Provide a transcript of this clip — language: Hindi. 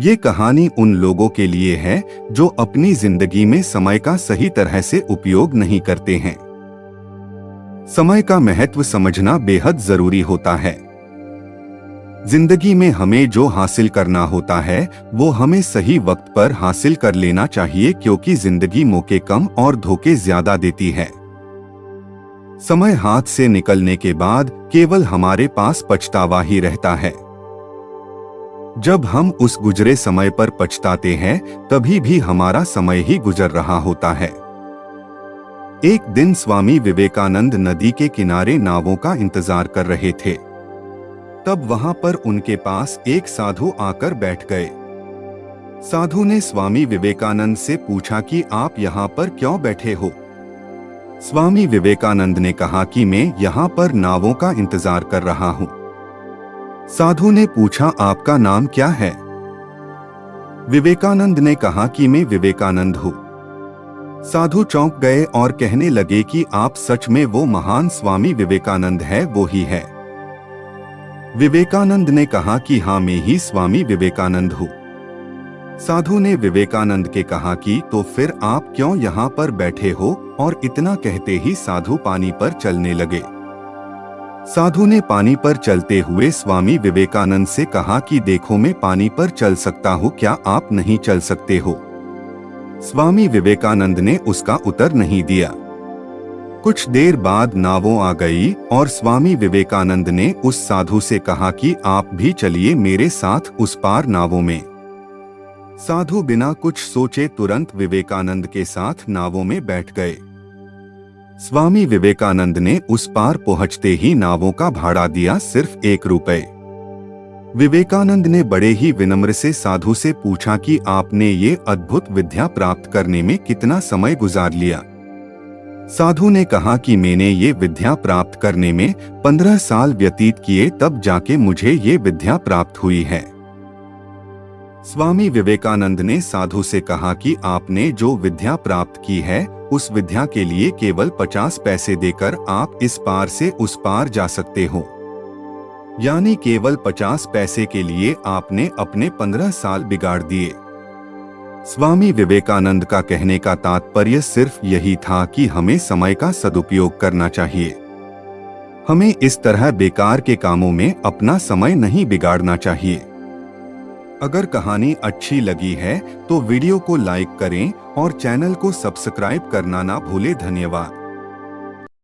ये कहानी उन लोगों के लिए है जो अपनी जिंदगी में समय का सही तरह से उपयोग नहीं करते हैं। समय का महत्व समझना बेहद जरूरी होता है। जिंदगी में हमें जो हासिल करना होता है वो हमें सही वक्त पर हासिल कर लेना चाहिए, क्योंकि जिंदगी मौके कम और धोखे ज्यादा देती है। समय हाथ से निकलने के बाद केवल हमारे पास पछतावा ही रहता है। जब हम उस गुजरे समय पर पछताते हैं तभी भी हमारा समय ही गुजर रहा होता है। एक दिन स्वामी विवेकानंद नदी के किनारे नावों का इंतजार कर रहे थे। तब वहां पर उनके पास एक साधु आकर बैठ गए। साधु ने स्वामी विवेकानंद से पूछा कि आप यहाँ पर क्यों बैठे हो। स्वामी विवेकानंद ने कहा कि मैं यहाँ पर नावों का इंतजार कर रहा हूँ। साधु ने पूछा, आपका नाम क्या है? विवेकानंद ने कहा कि मैं विवेकानंद हूँ। साधु चौंक गए और कहने लगे कि आप सच में वो महान स्वामी विवेकानंद है, वो ही है। विवेकानंद ने कहा कि हाँ, मैं ही स्वामी विवेकानंद हूँ। साधु ने विवेकानंद के कहा कि तो फिर आप क्यों यहाँ पर बैठे हो? और इतना कहते ही साधु पानी पर चलने लगे। साधु ने पानी पर चलते हुए स्वामी विवेकानंद से कहा कि देखो, मैं पानी पर चल सकता हूँ, क्या आप नहीं चल सकते हो? स्वामी विवेकानंद ने उसका उत्तर नहीं दिया। कुछ देर बाद नावों आ गई और स्वामी विवेकानंद ने उस साधु से कहा कि आप भी चलिए मेरे साथ उस पार नावों में। साधु बिना कुछ सोचे तुरंत विवेकानंद के साथ नावों में बैठ गए। स्वामी विवेकानंद ने उस पार पहुंचते ही नावों का भाड़ा दिया, सिर्फ 1 रुपए। विवेकानंद ने बड़े ही विनम्र से साधु से पूछा कि आपने ये अद्भुत विद्या प्राप्त करने में कितना समय गुजार लिया? साधु ने कहा कि मैंने ये विद्या प्राप्त करने में 15 साल व्यतीत किए, तब जाके मुझे ये विद्या प्राप्त हुई है। स्वामी विवेकानंद ने साधु से कहा कि आपने जो विद्या प्राप्त की है उस विद्या के लिए केवल 50 पैसे देकर आप इस पार से उस पार जा सकते हो। यानी केवल 50 पैसे के लिए आपने अपने 15 साल बिगाड़ दिए। स्वामी विवेकानंद का कहने का तात्पर्य सिर्फ यही था कि हमें समय का सदुपयोग करना चाहिए। हमें इस तरह बेकार के कामों में अपना समय नहीं बिगाड़ना चाहिए। अगर कहानी अच्छी लगी है तो वीडियो को लाइक करें और चैनल को सब्सक्राइब करना ना भूलें। धन्यवाद।